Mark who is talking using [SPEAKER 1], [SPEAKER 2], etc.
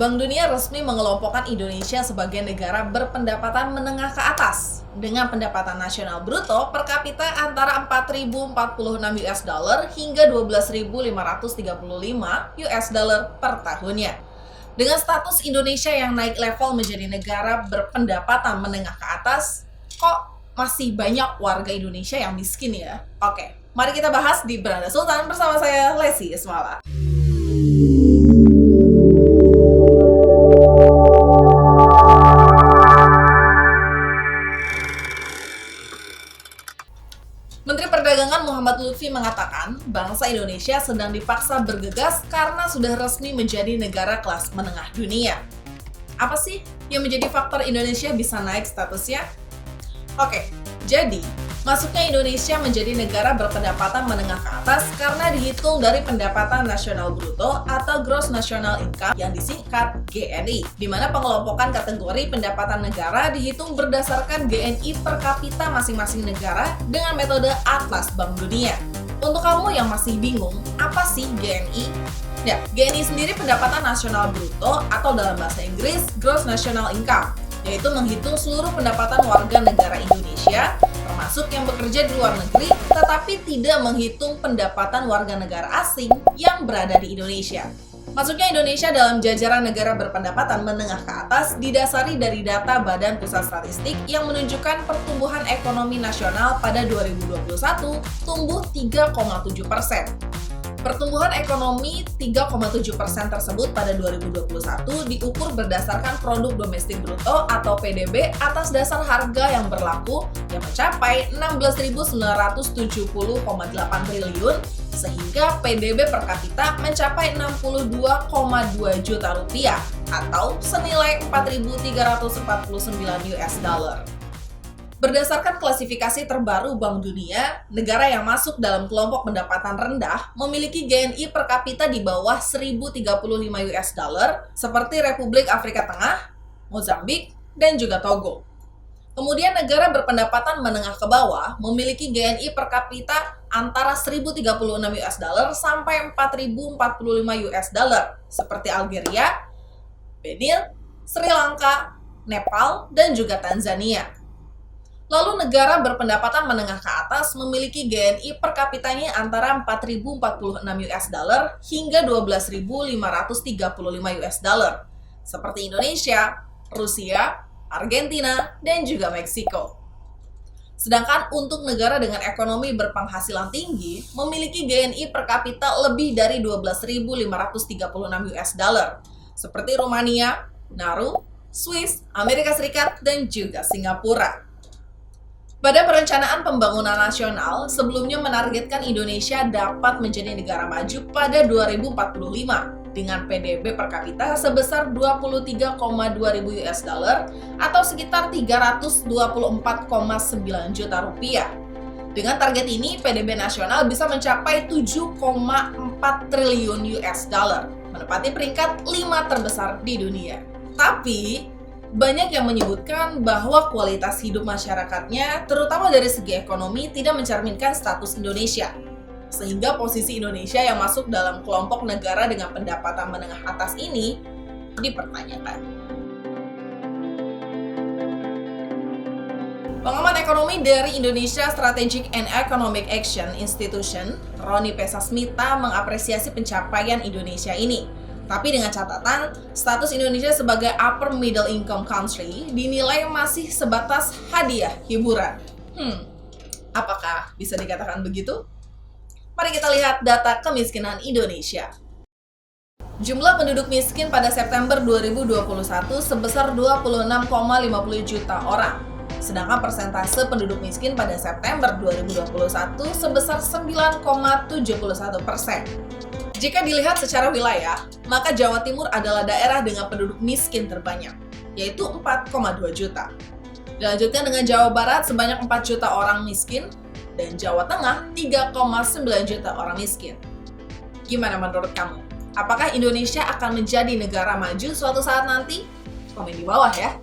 [SPEAKER 1] Bank Dunia resmi mengelompokkan Indonesia sebagai negara berpendapatan menengah ke atas dengan pendapatan nasional bruto per kapita antara 4.046 US dollar hingga 12.535 US dollar per tahunnya. Dengan status Indonesia yang naik level menjadi negara berpendapatan menengah ke atas, kok masih banyak warga Indonesia yang miskin ya? Oke, mari kita bahas di Beranda Sultan bersama saya, Lesi Ismala. Menteri Perdagangan Muhammad Lutfi mengatakan, bangsa Indonesia sedang dipaksa bergegas karena sudah resmi menjadi negara kelas menengah dunia. Apa sih yang menjadi faktor Indonesia bisa naik statusnya? Oke, jadi masuknya Indonesia menjadi negara berpendapatan menengah ke atas karena dihitung dari pendapatan nasional bruto atau gross national income yang disingkat GNI, di mana pengelompokan kategori pendapatan negara dihitung berdasarkan GNI per kapita masing-masing negara dengan metode Atlas Bank Dunia. Untuk kamu yang masih bingung, apa sih GNI? Ya, GNI sendiri pendapatan nasional bruto atau dalam bahasa Inggris gross national income, yaitu menghitung seluruh pendapatan warga negara Indonesia, termasuk yang bekerja di luar negeri, tetapi tidak menghitung pendapatan warga negara asing yang berada di Indonesia. Masuknya Indonesia dalam jajaran negara berpendapatan menengah ke atas didasari dari data Badan Pusat Statistik yang menunjukkan pertumbuhan ekonomi nasional pada 2021 tumbuh 3,7%. Pertumbuhan ekonomi 3,7% tersebut pada 2021 diukur berdasarkan produk domestik bruto atau PDB atas dasar harga yang berlaku yang mencapai 16.970,8 triliun sehingga PDB per kapita mencapai 62,2 juta rupiah atau senilai 4.349 US dollar. Berdasarkan klasifikasi terbaru Bank Dunia, negara yang masuk dalam kelompok pendapatan rendah memiliki GNI per kapita di bawah 1.035 US dollar seperti Republik Afrika Tengah, Mozambik, dan juga Togo. Kemudian negara berpendapatan menengah ke bawah memiliki GNI per kapita antara 1.036 US dollar sampai 4.045 US dollar seperti Algeria, Benin, Sri Lanka, Nepal, dan juga Tanzania. Lalu negara berpendapatan menengah ke atas memiliki GNI per kapitanya antara 4.046 US dollar hingga 12.535 US dollar, seperti Indonesia, Rusia, Argentina, dan juga Meksiko. Sedangkan untuk negara dengan ekonomi berpenghasilan tinggi memiliki GNI per kapita lebih dari 12.536 US dollar, seperti Rumania, Nauru, Swiss, Amerika Serikat, dan juga Singapura. Pada perencanaan pembangunan nasional, sebelumnya menargetkan Indonesia dapat menjadi negara maju pada 2045 dengan PDB per kapita sebesar 23,2 ribu US dollar atau sekitar 324,9 juta rupiah. Dengan target ini, PDB nasional bisa mencapai 7,4 triliun US dollar, menempati peringkat 5 terbesar di dunia. Tapi banyak yang menyebutkan bahwa kualitas hidup masyarakatnya, terutama dari segi ekonomi, tidak mencerminkan status Indonesia. Sehingga posisi Indonesia yang masuk dalam kelompok negara dengan pendapatan menengah atas ini dipertanyakan. Pengamat ekonomi dari Indonesia Strategic and Economic Action Institution, Roni Pesasmita, mengapresiasi pencapaian Indonesia ini. Tapi dengan catatan, status Indonesia sebagai upper middle income country dinilai masih sebatas hadiah hiburan. Apakah bisa dikatakan begitu? Mari kita lihat data kemiskinan Indonesia. Jumlah penduduk miskin pada September 2021 sebesar 26,50 juta orang. Sedangkan persentase penduduk miskin pada September 2021 sebesar 9,71%. Jika dilihat secara wilayah, maka Jawa Timur adalah daerah dengan penduduk miskin terbanyak, yaitu 4,2 juta. Dilanjutkan dengan Jawa Barat sebanyak 4 juta orang miskin, dan Jawa Tengah 3,9 juta orang miskin. Gimana menurut kamu? Apakah Indonesia akan menjadi negara maju suatu saat nanti? Komen di bawah ya.